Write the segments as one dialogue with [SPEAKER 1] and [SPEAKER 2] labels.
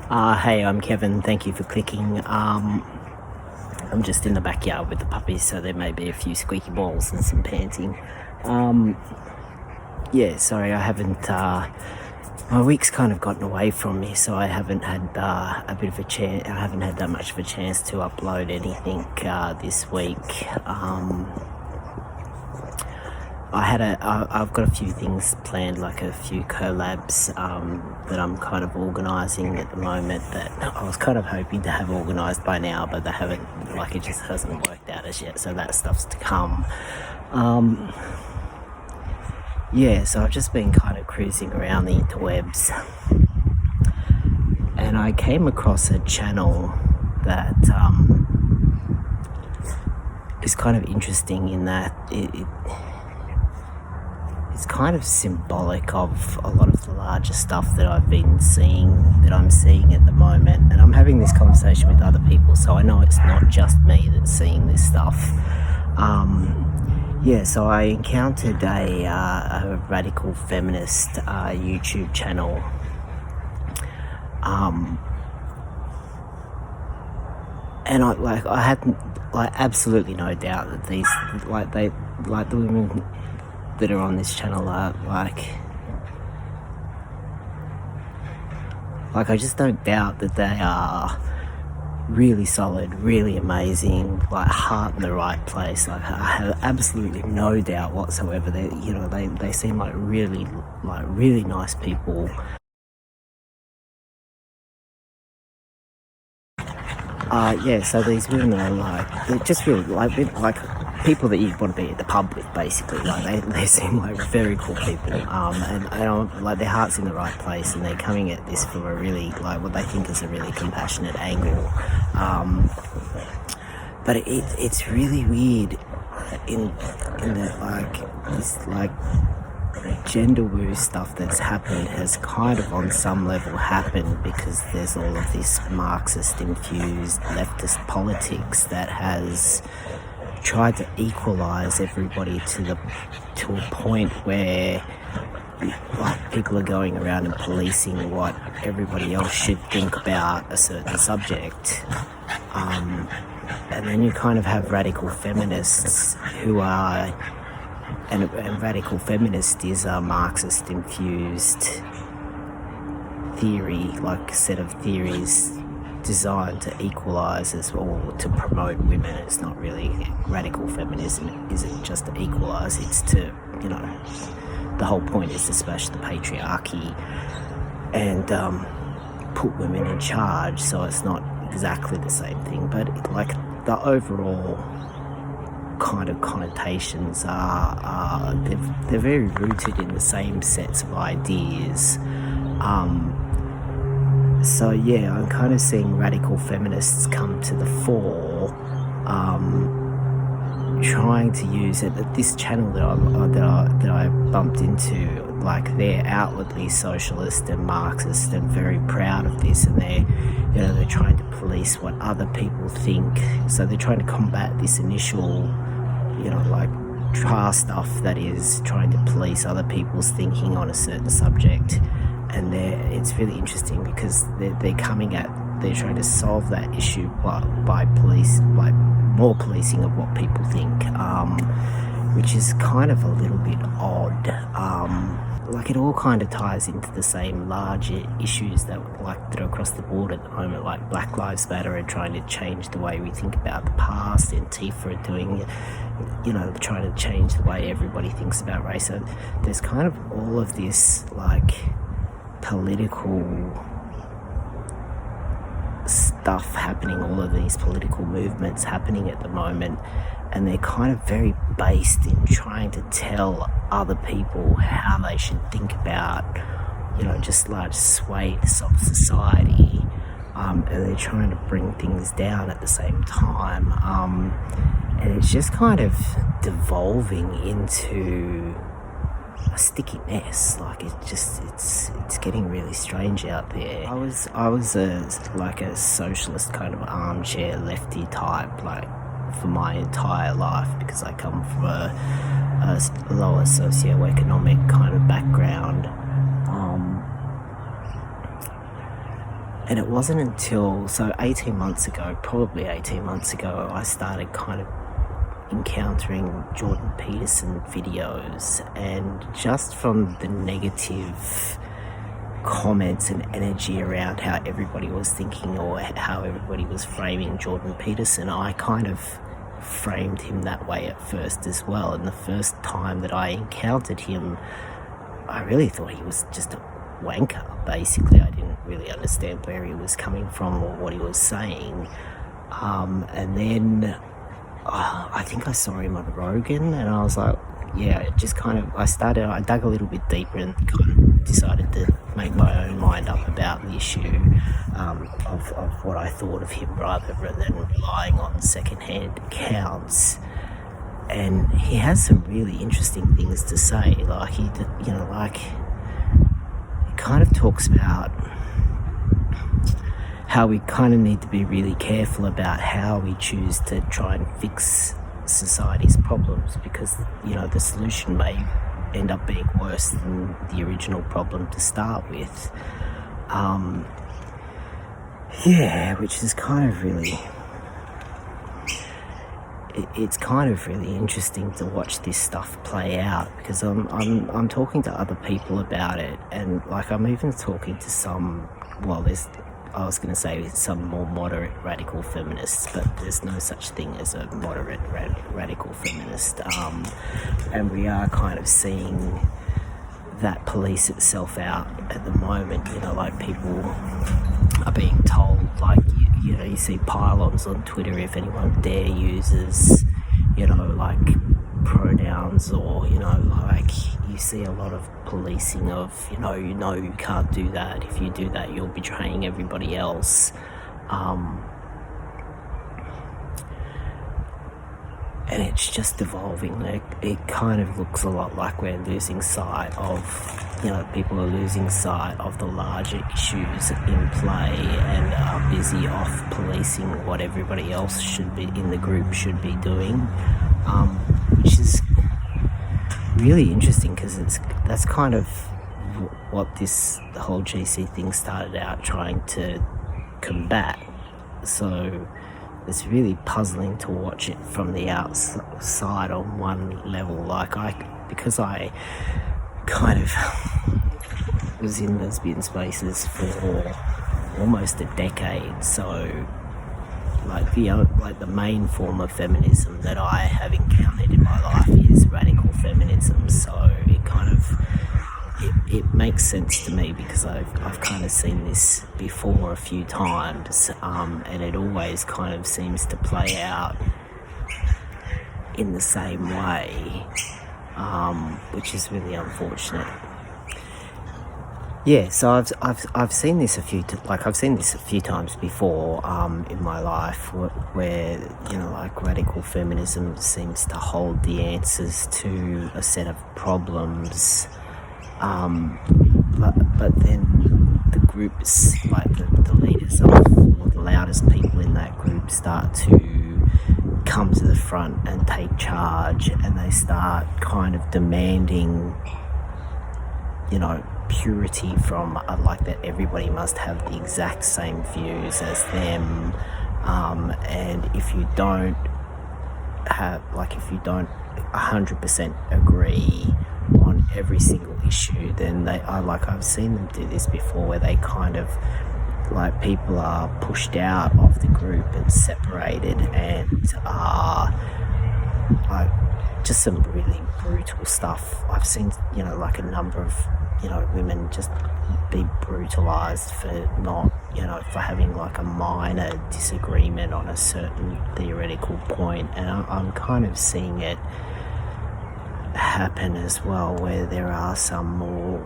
[SPEAKER 1] Hey, I'm Kevin. Thank you for clicking. I'm just in the backyard with the puppies, so there may be a few squeaky balls and some panting. Um, yeah, sorry, I haven't. My week's kind of gotten away from me, so I haven't had a bit of a chance. I haven't had that much of a chance to upload anything this week. I've got a few things planned, like a few collabs that I'm kind of organising at the moment that I was kind of hoping to have organised by now, but they haven't, like it just hasn't worked out as yet, so that stuff's to come. So I've just been kind of cruising around the interwebs and I came across a channel that is kind of interesting in that it's kind of symbolic of a lot of the larger stuff that I'm seeing at the moment. And I'm having this conversation with other people, so I know it's not just me that's seeing this stuff. So I encountered a radical feminist YouTube channel. And I had absolutely no doubt that the women that are on this channel are I just don't doubt that they are really solid, really amazing, heart in the right place. I have absolutely no doubt whatsoever. They seem like really nice people. So these women are they're just really like people that you want to be at the pub with, basically. They seem like very cool people, and their heart's in the right place, and they're coming at this from a really what they think is a really compassionate angle. But it's really weird in that this gender woo stuff that's happened has kind of on some level happened because there's all of this Marxist infused leftist politics that has tried to equalize everybody to a point where people are going around and policing what everybody else should think about a certain subject. And then you kind of have radical feminists who are and radical feminist is a Marxist infused theory, like a set of theories designed to equalize or to promote women. It's not really radical feminism isn't just to equalize, it's to, the whole point is to smash the patriarchy and put women in charge. So it's not exactly the same thing, but the overall kind of connotations are they're very rooted in the same sets of ideas. I'm kind of seeing radical feminists come to the fore, trying to use it. This channel that I bumped into, they're outwardly socialist and Marxist and very proud of this, and they're trying to police what other people think. So they're trying to combat this initial, trial stuff that is trying to police other people's thinking on a certain subject. And it's really interesting because they're trying to solve that issue by more policing of what people think, which is kind of a little bit odd. It all kind of ties into the same larger issues that are across the board at the moment, like Black Lives Matter and trying to change the way we think about the past, and Antifa are doing it, trying to change the way everybody thinks about race. So there's kind of all of this political stuff happening, all of these political movements happening at the moment, and they're kind of very based in trying to tell other people how they should think about, just large swathes of society, and they're trying to bring things down at the same time, and it's just kind of devolving into a sticky mess. It's getting really strange out there. I was a socialist kind of armchair lefty type for my entire life, because I come from a lower socioeconomic kind of background, And it wasn't until, so 18 months ago, probably 18 months ago, I started kind of encountering Jordan Peterson videos, and just from the negative comments and energy around how everybody was thinking or how everybody was framing Jordan Peterson, I kind of framed him that way at first as well. And the first time that I encountered him, I really thought he was just a wanker, basically. I didn't really understand where he was coming from or what he was saying. And then I think I saw him on Rogan, and I was like, yeah, it just kind of, I dug a little bit deeper and kind of decided to make my own mind up about the issue of what I thought of him, rather than relying on secondhand accounts. And he has some really interesting things to say. Like he kind of talks about how we kind of need to be really careful about how we choose to try and fix society's problems, because the solution may end up being worse than the original problem to start with. Which is kind of really, it's kind of really interesting to watch this stuff play out, because I'm talking to other people about it, and like I'm even talking to some, I was going to say some more moderate radical feminists, but there's no such thing as a moderate radical feminist. And we are kind of seeing that police itself out at the moment. Like people are being told, like, you see pylons on Twitter if anyone dare uses, like pronouns, or, like you see a lot of policing of, you can't do that. If you do that, you're betraying everybody else. And it's just evolving. It kind of looks a lot like we're losing sight of, people are losing sight of the larger issues in play and are busy off policing what everybody else should be in the group should be doing, which is really interesting, because that's kind of what the whole GC thing started out trying to combat. So it's really puzzling to watch it from the outside on one level. Because I kind of was in lesbian spaces for almost a decade, so the main form of feminism that I have encountered in my life is radical feminism. So it kind of it makes sense to me, because I've kind of seen this before a few times, and it always kind of seems to play out in the same way, which is really unfortunate. Yeah, so I've seen this a few times before in my life, where radical feminism seems to hold the answers to a set of problems, but then the groups, like the leaders or the loudest people in that group, start to come to the front and take charge, and they start kind of demanding, purity from, that everybody must have the exact same views as them, and if you don't 100% agree on every single issue, then I've seen them do this before, where they kind of, people are pushed out of the group and separated, and are just some really brutal stuff. I've seen, a number of, women just be brutalized for not, for having a minor disagreement on a certain theoretical point. And I'm kind of seeing it happen as well, where there are some more,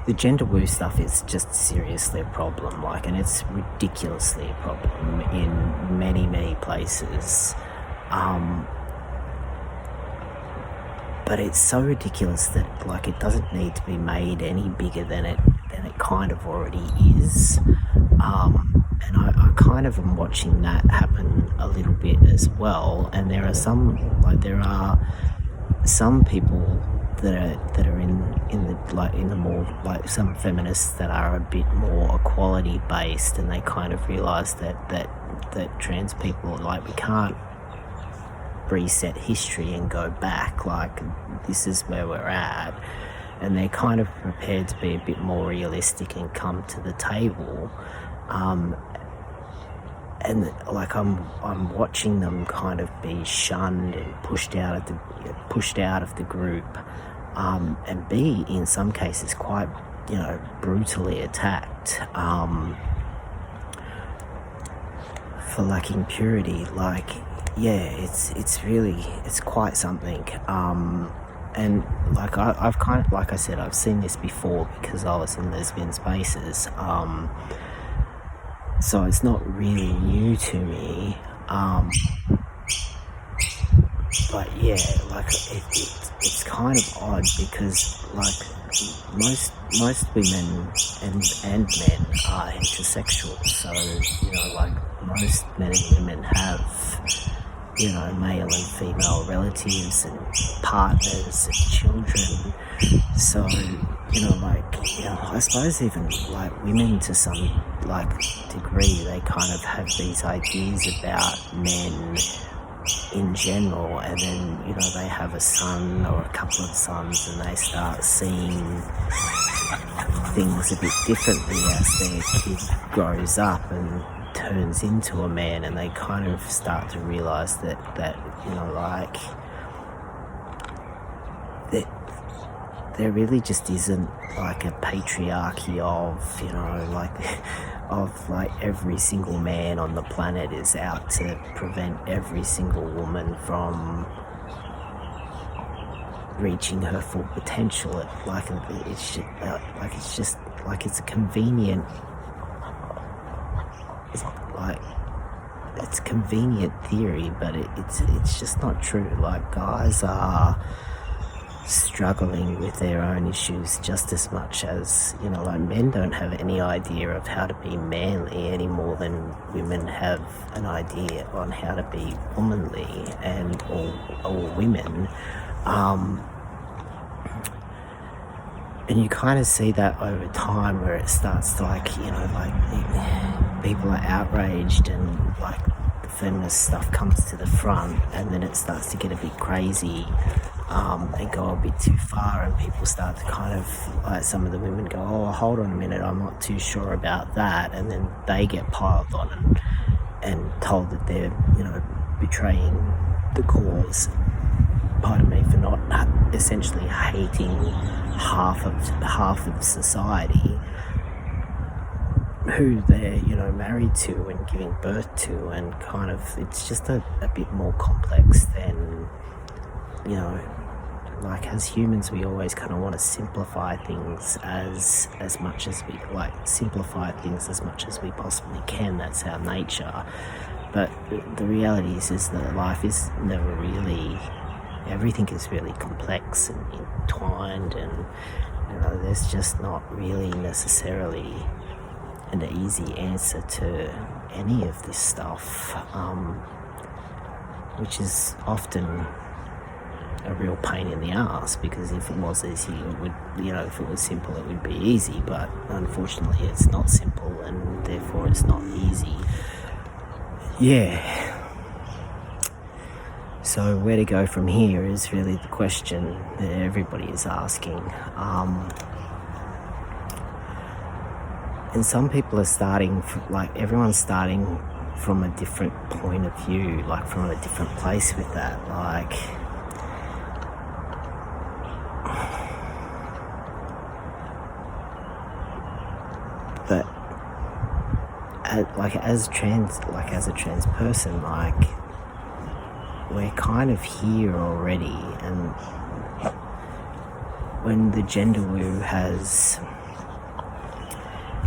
[SPEAKER 1] the gender woo stuff is just seriously a problem, and it's ridiculously a problem in many, many places. But it's so ridiculous that it doesn't need to be made any bigger than it kind of already is. And I kind of am watching that happen a little bit as well. And there are some people that are in the more, like, some feminists that are a bit more equality based, and they kind of realise that trans people, like, we can't reset history and go back, like, this is where we're at, and they're kind of prepared to be a bit more realistic and come to the table. And like I'm watching them kind of be shunned and pushed out of the group, and be, in some cases, quite, brutally attacked, for lacking purity. Like, yeah, it's quite something. And like I've kind of, like I said, I've seen this before because I was in lesbian spaces. So it's not really new to me, but yeah, like it's kind of odd because, like, most women and men are heterosexual, so like, most men and women have male and female relatives and partners and children. So, I suppose even, like, women, to some, like, degree, they kind of have these ideas about men in general, and then, they have a son or a couple of sons, and they start seeing things a bit differently as their kid grows up and turns into a man, and they kind of start to realise that like, that there really just isn't, like, a patriarchy of, like every single man on the planet is out to prevent every single woman from reaching her full potential. It's a convenient, it's convenient theory, but it's just not true. Like, guys are struggling with their own issues just as much as, like, men don't have any idea of how to be manly any more than women have an idea on how to be womanly, and or women. And you kind of see that over time, where it starts to, like, people are outraged, and, like, the feminist stuff comes to the front, and then it starts to get a bit crazy, and go a bit too far, and people start to kind of, like, some of the women go, oh, hold on a minute, I'm not too sure about that, and then they get piled on and told that they're, betraying the cause. Pardon me for not essentially hating half of society who they're, married to and giving birth to, and kind of, it's just a bit more complex than, like, as humans, we always kind of want to simplify things as much as we possibly can. That's our nature. But the reality is that life is never really, everything is really complex and entwined, and there's just not really necessarily an easy answer to any of this stuff, which is often a real pain in the ass, because if it was easy, it would, if it was simple, it would be easy, but unfortunately it's not simple, and therefore it's not easy. Yeah. So where to go from here is really the question that everybody is asking. And some people are starting, everyone's starting from a different point of view, like, from a different place with that. Like, but as a trans person, like, we're kind of here already, and when the gender woo has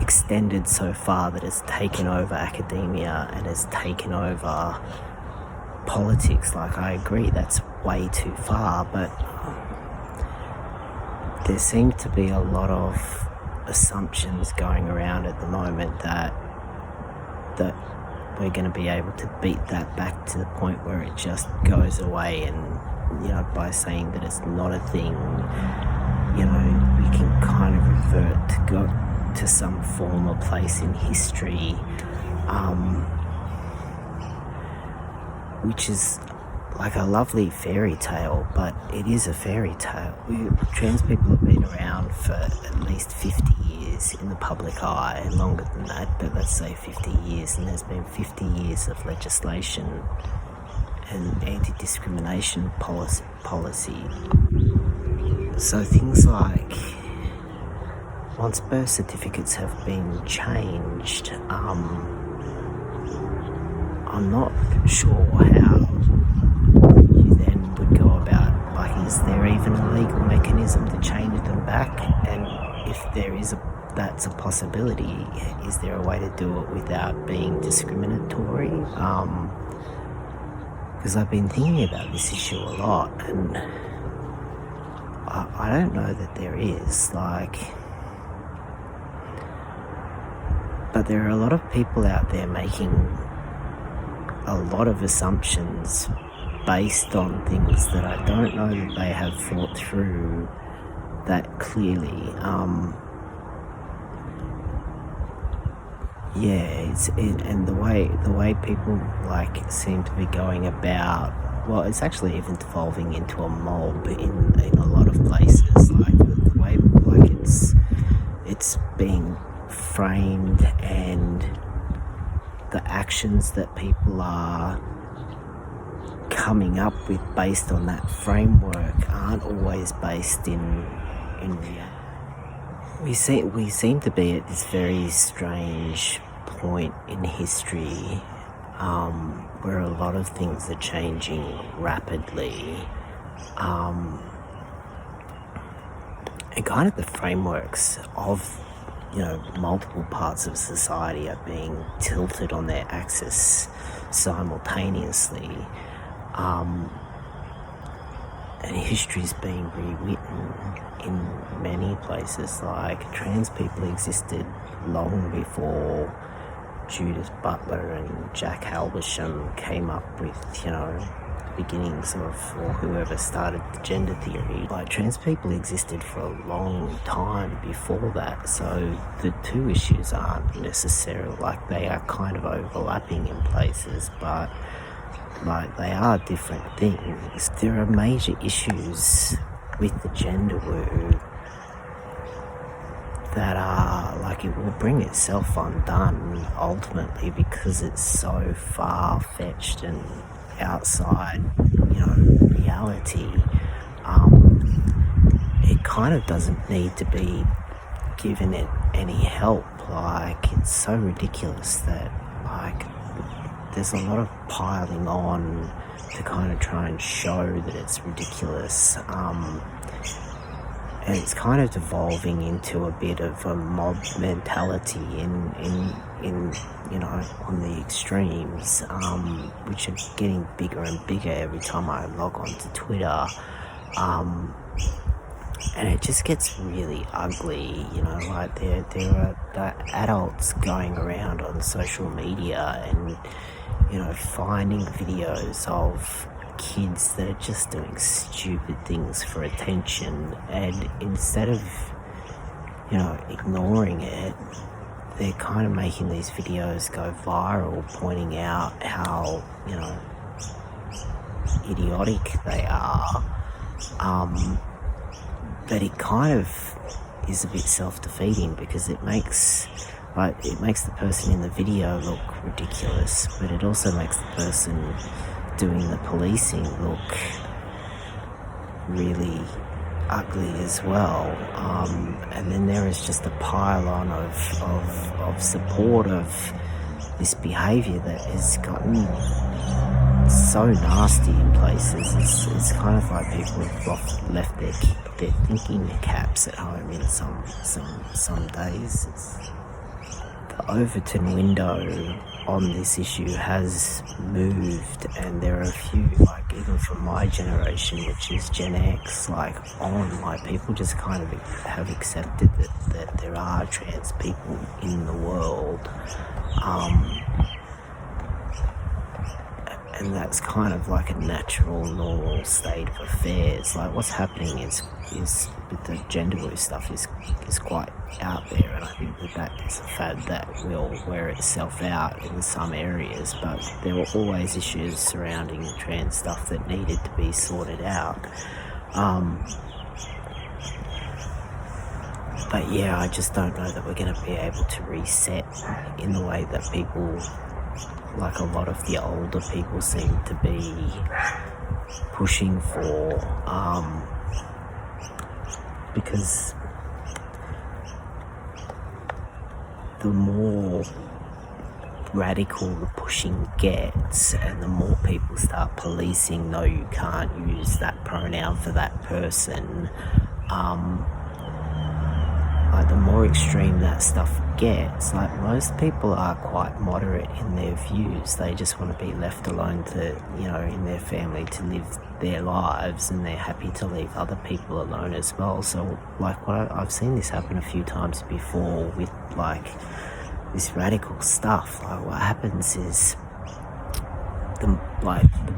[SPEAKER 1] extended so far that it's taken over academia and has taken over politics, like, I agree that's way too far, but there seem to be a lot of assumptions going around at the moment that we're going to be able to beat that back to the point where it just goes away and by saying that it's not a thing, we can kind of revert to go to some form or place in history, which is like a lovely fairy tale, but it is a fairy tale. Trans people have been around for at least 50 years in the public eye, longer than that, but let's say 50 years, and there's been 50 years of legislation and anti-discrimination policy. So things like, once birth certificates have been changed, I'm not sure how you then would go about, is there even a legal mechanism to change them back? And if there is that's a possibility, is there a way to do it without being discriminatory? Because I've been thinking about this issue a lot, and I don't know that there is, but there are a lot of people out there making a lot of assumptions based on things that I don't know that they have thought through that clearly. And the way people seem to be going about, well, it's actually even devolving into a mob in a lot of places. The way it's being framed, and the actions that people are coming up with based on that framework aren't always based in reality. We seem to be at this very strange point in history, where a lot of things are changing rapidly, and kind of the frameworks of multiple parts of society are being tilted on their axis simultaneously, and history's being rewritten in many places. Trans people existed long before Judith Butler and Jack Halbersham came up with beginnings of, or whoever started the gender theory. Trans people existed for a long time before that, so the two issues aren't necessarily, they are kind of overlapping in places, but they are different things. There are major issues with the gender woo that are it will bring itself undone ultimately, because it's so far-fetched and outside reality. It kind of doesn't need to be given it any help. It's so ridiculous that there's a lot of piling on to kind of try and show that it's ridiculous, and it's kind of devolving into a bit of a mob mentality in on the extremes, which are getting bigger and bigger every time I log on to Twitter, and it just gets really ugly. There are adults going around on social media and finding videos of kids that are just doing stupid things for attention, and instead of ignoring it, they're kind of making these videos go viral, pointing out how idiotic they are, but it kind of is a bit self-defeating, because it makes the person in the video look ridiculous, but it also makes the person doing the policing look really ugly as well, and then there is just a pile-on of support of this behaviour that has gotten so nasty in places. It's kind of like people have left their thinking caps at home in some days. The Overton window on this issue has moved, and there are a few, even from my generation, which is Gen X, people just kind of have accepted that there are trans people in the world, and that's kind of like a natural, normal state of affairs. Like what's happening is with the gender war stuff is quite out there, and I think that is a fad that will wear itself out in some areas. But there were always issues surrounding trans stuff that needed to be sorted out. But yeah, I just don't know that we're going to be able to reset in the way that people, like a lot of the older people, seem to be pushing for, because the more radical the pushing gets and the more people start policing, no, you can't use that pronoun for that person, like the more extreme that stuff gets. Like most people are quite moderate in their views. They just want to be left alone to, in their family to live their lives, and they're happy to leave other people alone as well. So like I've seen this happen a few times before with like this radical stuff. Like what happens is the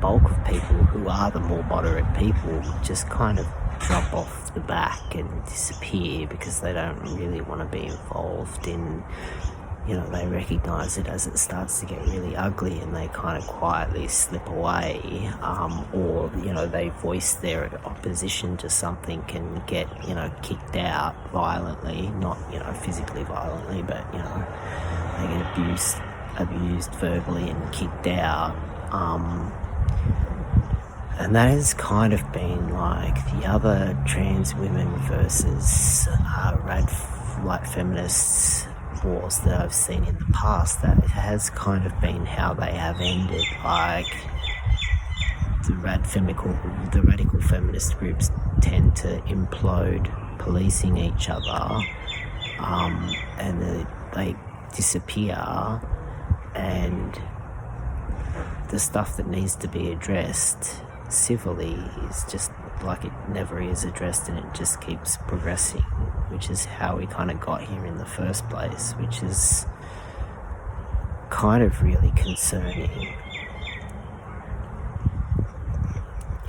[SPEAKER 1] bulk of people who are the more moderate people just kind of drop off the back and disappear because they don't really want to be involved in, they recognize it as it starts to get really ugly, and they kind of quietly slip away, or they voice their opposition to something and get kicked out violently, not physically violently, but they get abused verbally and kicked out. And that has kind of been like the other trans women versus feminists wars that I've seen in the past. That has kind of been how they have ended. Like the radical feminist groups tend to implode, policing each other, and they disappear, and the stuff that needs to be addressed civilly is just like it never is addressed, and it just keeps progressing, which is how we kind of got here in the first place, which is kind of really concerning.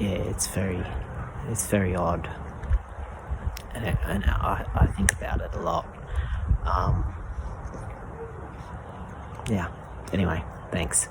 [SPEAKER 1] Yeah, it's very odd, and I think about it a lot. Yeah, anyway, thanks.